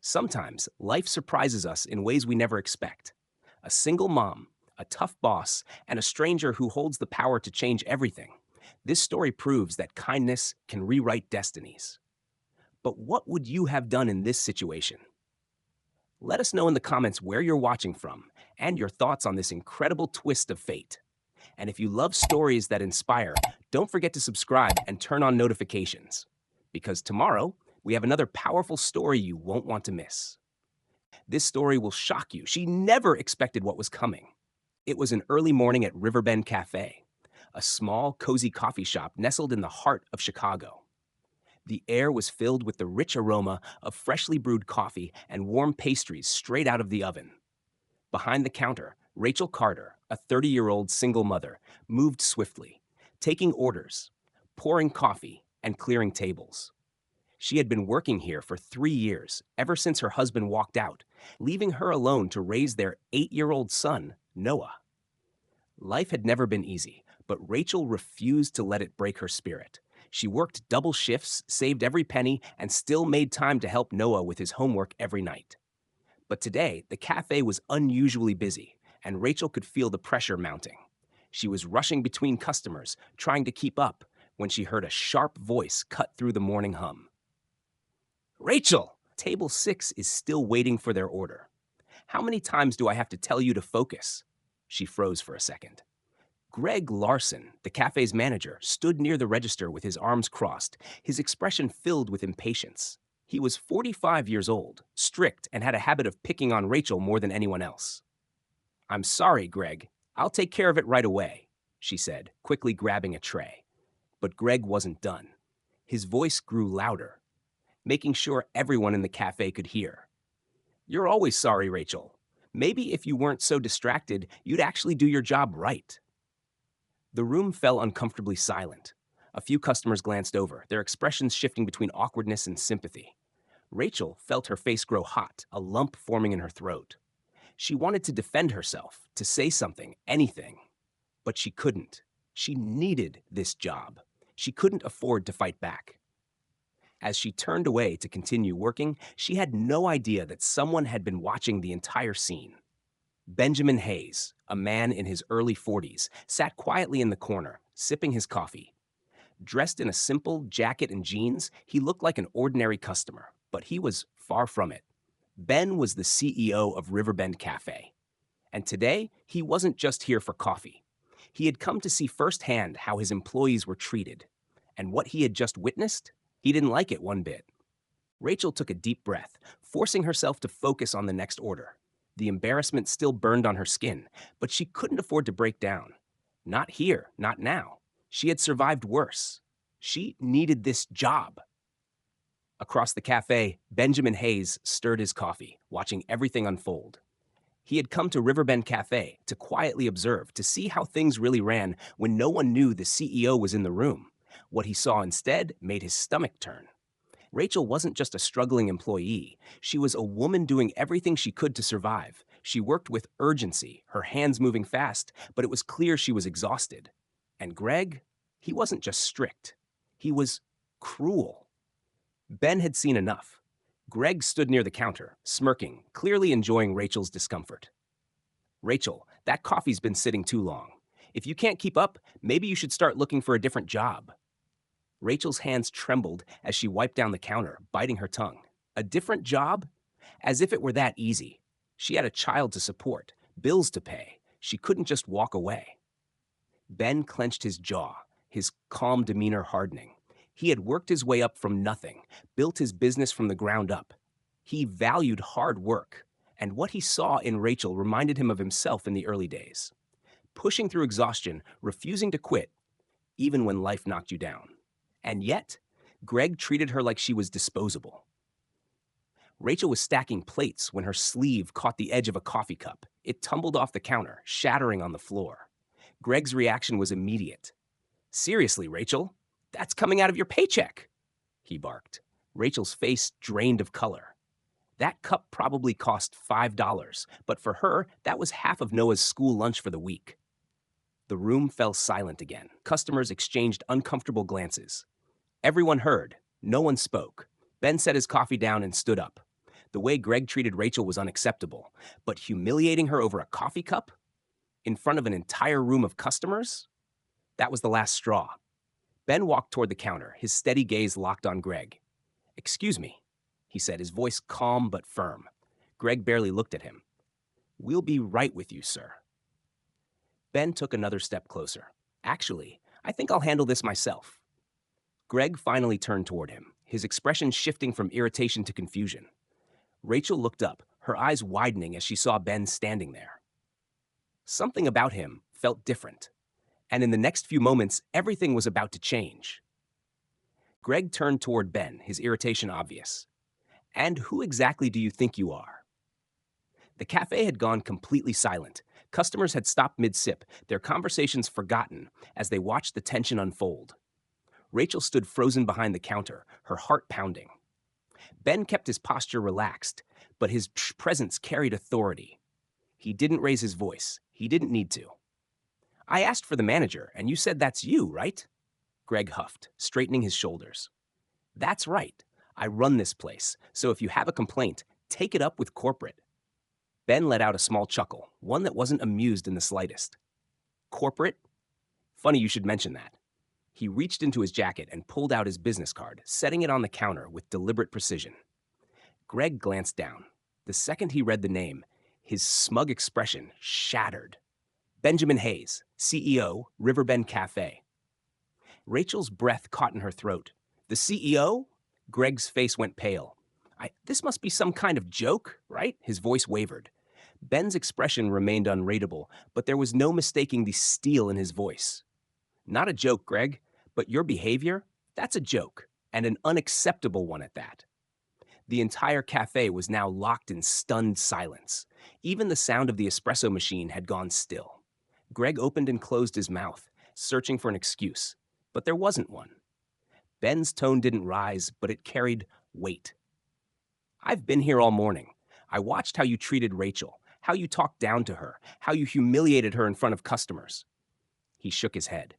Sometimes life surprises us in ways we never expect. A single mom, a tough boss, and a stranger who holds the power to change everything. This story proves that kindness can rewrite destinies. But what would you have done in this situation? Let us know in the comments where you're watching from and your thoughts on this incredible twist of fate. And if you love stories that inspire, don't forget to subscribe and turn on notifications. Because tomorrow, we have another powerful story you won't want to miss. This story will shock you. She never expected what was coming. It was an early morning at Riverbend Cafe, a small, cozy coffee shop nestled in the heart of Chicago. The air was filled with the rich aroma of freshly brewed coffee and warm pastries straight out of the oven. Behind the counter, Rachel Carter, a 30-year-old single mother, moved swiftly, taking orders, pouring coffee, and clearing tables. She had been working here for 3 years, ever since her husband walked out, leaving her alone to raise their 8-year-old son, Noah. Life had never been easy, but Rachel refused to let it break her spirit. She worked double shifts, saved every penny, and still made time to help Noah with his homework every night. But today, the cafe was unusually busy, and Rachel could feel the pressure mounting. She was rushing between customers, trying to keep up, when she heard a sharp voice cut through the morning hum. Rachel, table 6 is still waiting for their order. How many times do I have to tell you to focus? She froze for a second. Greg Larson, the cafe's manager, stood near the register with his arms crossed, his expression filled with impatience. He was 45 years old, strict, and had a habit of picking on Rachel more than anyone else. I'm sorry, Greg. I'll take care of it right away, she said, quickly grabbing a tray. But Greg wasn't done. His voice grew louder, making sure everyone in the cafe could hear. You're always sorry, Rachel. Maybe if you weren't so distracted, you'd actually do your job right. The room fell uncomfortably silent. A few customers glanced over, their expressions shifting between awkwardness and sympathy. Rachel felt her face grow hot, a lump forming in her throat. She wanted to defend herself, to say something, anything. But she couldn't. She needed this job. She couldn't afford to fight back. As she turned away to continue working, she had no idea that someone had been watching the entire scene. Benjamin Hayes, a man in his early 40s, sat quietly in the corner, sipping his coffee. Dressed in a simple jacket and jeans, he looked like an ordinary customer, but he was far from it. Ben was the CEO of Riverbend Cafe. And today, he wasn't just here for coffee. He had come to see firsthand how his employees were treated. And what he had just witnessed, he didn't like it one bit. Rachel took a deep breath, forcing herself to focus on the next order. The embarrassment still burned on her skin, but she couldn't afford to break down. Not here, not now. She had survived worse. She needed this job. Across the cafe, Benjamin Hayes stirred his coffee, watching everything unfold. He had come to Riverbend Cafe to quietly observe, to see how things really ran when no one knew the CEO was in the room. What he saw instead made his stomach turn. Rachel wasn't just a struggling employee. She was a woman doing everything she could to survive. She worked with urgency, her hands moving fast, but it was clear she was exhausted. And Greg, he wasn't just strict. He was cruel. Ben had seen enough. Greg stood near the counter, smirking, clearly enjoying Rachel's discomfort. Rachel, that coffee's been sitting too long. If you can't keep up, maybe you should start looking for a different job. Rachel's hands trembled as she wiped down the counter, biting her tongue. A different job? As if it were that easy. She had a child to support, bills to pay. She couldn't just walk away. Ben clenched his jaw, his calm demeanor hardening. He had worked his way up from nothing, built his business from the ground up. He valued hard work, and what he saw in Rachel reminded him of himself in the early days. Pushing through exhaustion, refusing to quit, even when life knocked you down. And yet, Greg treated her like she was disposable. Rachel was stacking plates when her sleeve caught the edge of a coffee cup. It tumbled off the counter, shattering on the floor. Greg's reaction was immediate. Seriously, Rachel, that's coming out of your paycheck, he barked. Rachel's face drained of color. That cup probably cost $5, but for her, that was half of Noah's school lunch for the week. The room fell silent again. Customers exchanged uncomfortable glances. Everyone heard. No one spoke. Ben set his coffee down and stood up. The way Greg treated Rachel was unacceptable, but humiliating her over a coffee cup in front of an entire room of customers? That was the last straw. Ben walked toward the counter, his steady gaze locked on Greg. "Excuse me," he said, his voice calm but firm. Greg barely looked at him. "We'll be right with you, sir." Ben took another step closer. "Actually, I think I'll handle this myself." Greg finally turned toward him, his expression shifting from irritation to confusion. Rachel looked up, her eyes widening as she saw Ben standing there. Something about him felt different, and in the next few moments, everything was about to change. Greg turned toward Ben, his irritation obvious. "And who exactly do you think you are?" The cafe had gone completely silent. Customers had stopped mid-sip, their conversations forgotten as they watched the tension unfold. Rachel stood frozen behind the counter, her heart pounding. Ben kept his posture relaxed, but his presence carried authority. He didn't raise his voice. He didn't need to. "I asked for the manager, and you said that's you, right?" Greg huffed, straightening his shoulders. "That's right. I run this place, so if you have a complaint, take it up with corporate." Ben let out a small chuckle, one that wasn't amused in the slightest. "Corporate? Funny you should mention that." He reached into his jacket and pulled out his business card, setting it on the counter with deliberate precision. Greg glanced down. The second he read the name, his smug expression shattered. Benjamin Hayes, CEO, Riverbend Cafe. Rachel's breath caught in her throat. "The CEO?" Greg's face went pale. This must be some kind of joke, right?" His voice wavered. Ben's expression remained unreadable, but there was no mistaking the steel in his voice. "Not a joke, Greg, but your behavior, that's a joke, and an unacceptable one at that." The entire cafe was now locked in stunned silence. Even the sound of the espresso machine had gone still. Greg opened and closed his mouth, searching for an excuse, but there wasn't one. Ben's tone didn't rise, but it carried weight. "I've been here all morning. I watched how you treated Rachel, how you talked down to her, how you humiliated her in front of customers." He shook his head.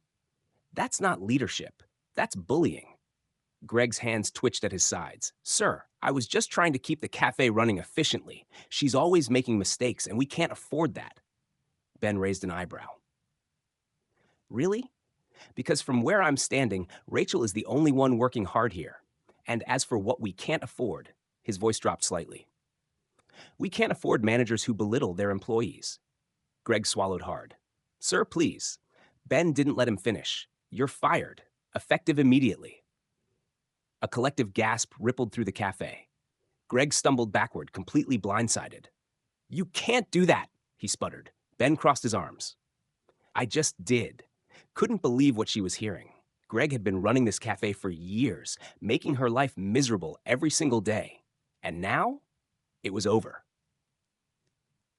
"That's not leadership. That's bullying." Greg's hands twitched at his sides. "Sir, I was just trying to keep the cafe running efficiently. She's always making mistakes, and we can't afford that." Ben raised an eyebrow. "Really? Because from where I'm standing, Rachel is the only one working hard here. And as for what we can't afford," his voice dropped slightly, "we can't afford managers who belittle their employees." Greg swallowed hard. "Sir, please." Ben didn't let him finish. "You're fired, effective immediately." A collective gasp rippled through the cafe. Greg stumbled backward, completely blindsided. "You can't do that," he sputtered. Ben crossed his arms. "I just did." Couldn't believe what she was hearing. Greg had been running this cafe for years, making her life miserable every single day. And now, it was over.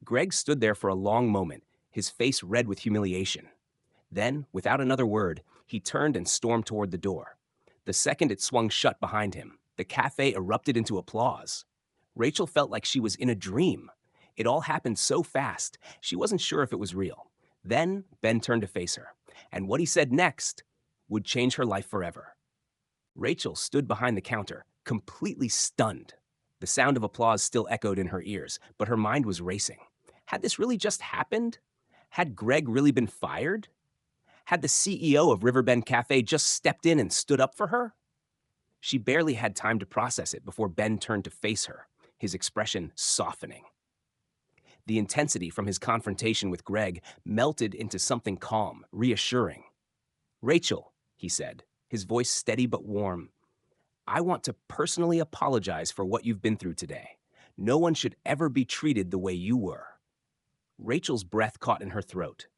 Greg stood there for a long moment, his face red with humiliation. Then, without another word, he turned and stormed toward the door. The second it swung shut behind him, the cafe erupted into applause. Rachel felt like she was in a dream. It all happened so fast, she wasn't sure if it was real. Then, Ben turned to face her, and what he said next would change her life forever. Rachel stood behind the counter, completely stunned. The sound of applause still echoed in her ears, but her mind was racing. Had this really just happened? Had Greg really been fired? Had the CEO of Riverbend Cafe just stepped in and stood up for her? She barely had time to process it before Ben turned to face her, his expression softening. The intensity from his confrontation with Greg melted into something calm, reassuring. "Rachel," he said, his voice steady but warm, "I want to personally apologize for what you've been through today. No one should ever be treated the way you were." Rachel's breath caught in her throat.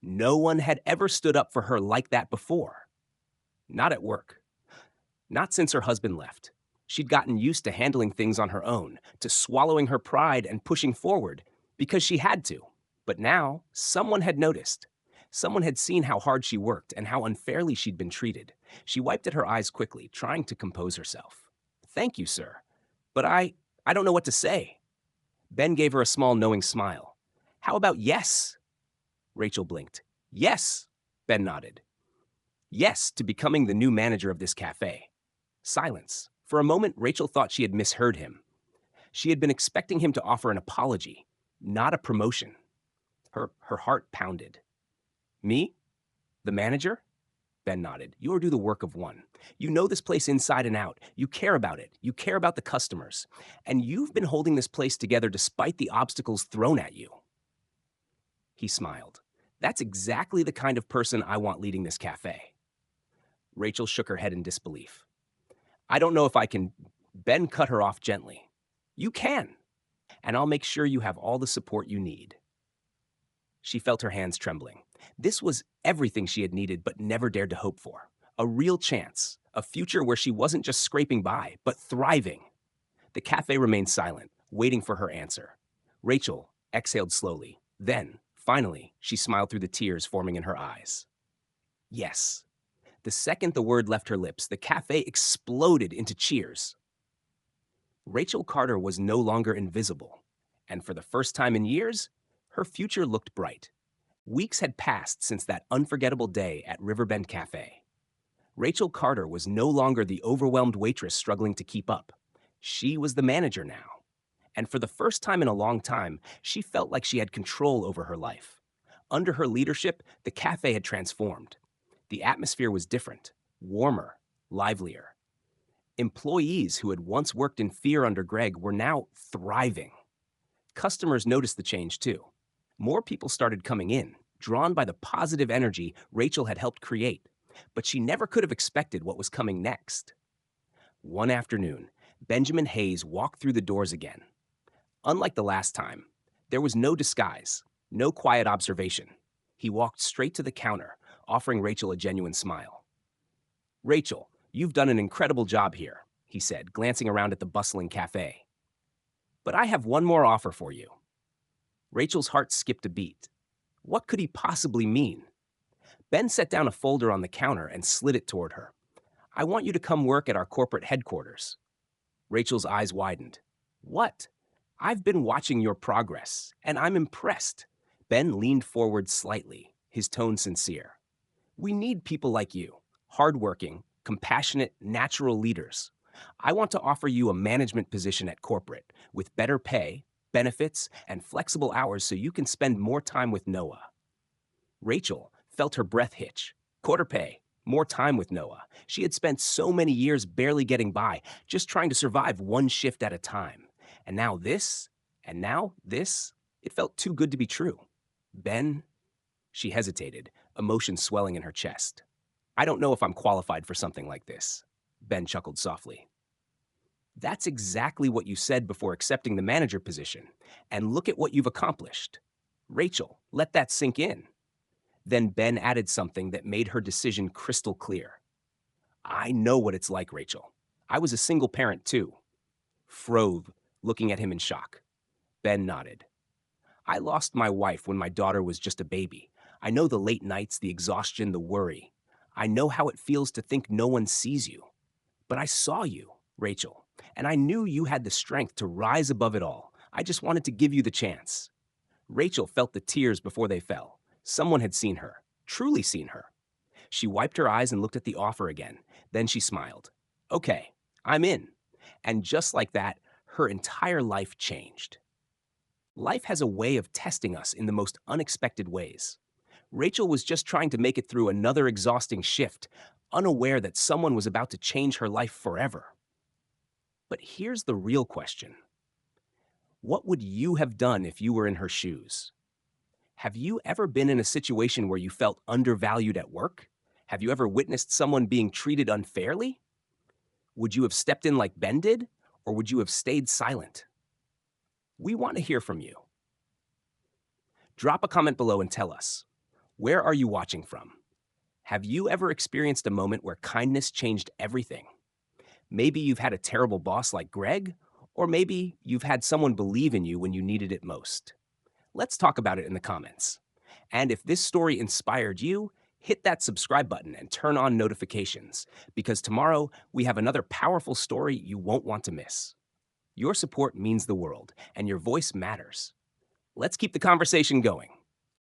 No one had ever stood up for her like that before. Not at work. Not since her husband left. She'd gotten used to handling things on her own, to swallowing her pride and pushing forward, because she had to. But now, someone had noticed. Someone had seen how hard she worked and how unfairly she'd been treated. She wiped at her eyes quickly, trying to compose herself. "Thank you, sir. But I don't know what to say." Ben gave her a small knowing smile. "How about yes?" Rachel blinked. "Yes," Ben nodded. "Yes to becoming the new manager of this cafe." Silence. For a moment, Rachel thought she had misheard him. She had been expecting him to offer an apology, not a promotion. Her heart pounded. Me? The manager? Ben nodded. You do the work of one. You know this place inside and out. You care about it. You care about the customers. And you've been holding this place together despite the obstacles thrown at you. He smiled. That's exactly the kind of person I want leading this cafe. Rachel shook her head in disbelief. I don't know if I can. Ben cut her off gently. You can. And I'll make sure you have all the support you need. She felt her hands trembling. This was everything she had needed but never dared to hope for. A real chance, a future where she wasn't just scraping by, but thriving. The cafe remained silent, waiting for her answer. Rachel exhaled slowly. Then, finally, she smiled through the tears forming in her eyes. Yes. The second the word left her lips, the cafe exploded into cheers. Rachel Carter was no longer invisible, and for the first time in years, her future looked bright. Weeks had passed since that unforgettable day at Riverbend Cafe. Rachel Carter was no longer the overwhelmed waitress struggling to keep up. She was the manager now. And for the first time in a long time, she felt like she had control over her life. Under her leadership, the cafe had transformed. The atmosphere was different, warmer, livelier. Employees who had once worked in fear under Greg were now thriving. Customers noticed the change too. More people started coming in, drawn by the positive energy Rachel had helped create, but she never could have expected what was coming next. One afternoon, Benjamin Hayes walked through the doors again. Unlike the last time, there was no disguise, no quiet observation. He walked straight to the counter, offering Rachel a genuine smile. Rachel, you've done an incredible job here, he said, glancing around at the bustling cafe. But I have one more offer for you. Rachel's heart skipped a beat. What could he possibly mean? Ben set down a folder on the counter and slid it toward her. I want you to come work at our corporate headquarters. Rachel's eyes widened. What? I've been watching your progress, and I'm impressed. Ben leaned forward slightly, his tone sincere. We need people like you, hardworking, compassionate, natural leaders. I want to offer you a management position at corporate with better pay, benefits, and flexible hours so you can spend more time with Noah. Rachel felt her breath hitch. Quarter pay, more time with Noah. She had spent so many years barely getting by, just trying to survive one shift at a time. And now this, and now this, it felt too good to be true. Ben, she hesitated, emotion swelling in her chest. I don't know if I'm qualified for something like this. Ben chuckled softly. That's exactly what you said before accepting the manager position. And look at what you've accomplished. Rachel, let that sink in. Then Ben added something that made her decision crystal clear. I know what it's like, Rachel. I was a single parent too. Froze, looking at him in shock. Ben nodded. I lost my wife when my daughter was just a baby. I know the late nights, the exhaustion, the worry. I know how it feels to think no one sees you. But I saw you, Rachel, and I knew you had the strength to rise above it all. I just wanted to give you the chance. Rachel felt the tears before they fell. Someone had seen her, truly seen her. She wiped her eyes and looked at the offer again. Then she smiled. Okay, I'm in. And just like that, her entire life changed. Life has a way of testing us in the most unexpected ways. Rachel was just trying to make it through another exhausting shift, unaware that someone was about to change her life forever. But here's the real question. What would you have done if you were in her shoes? Have you ever been in a situation where you felt undervalued at work? Have you ever witnessed someone being treated unfairly? Would you have stepped in like Ben did, or would you have stayed silent? We want to hear from you. Drop a comment below and tell us, where are you watching from? Have you ever experienced a moment where kindness changed everything? Maybe you've had a terrible boss like Greg, or maybe you've had someone believe in you when you needed it most. Let's talk about it in the comments. And if this story inspired you, hit that subscribe button and turn on notifications, because tomorrow we have another powerful story you won't want to miss. Your support means the world, and your voice matters. Let's keep the conversation going.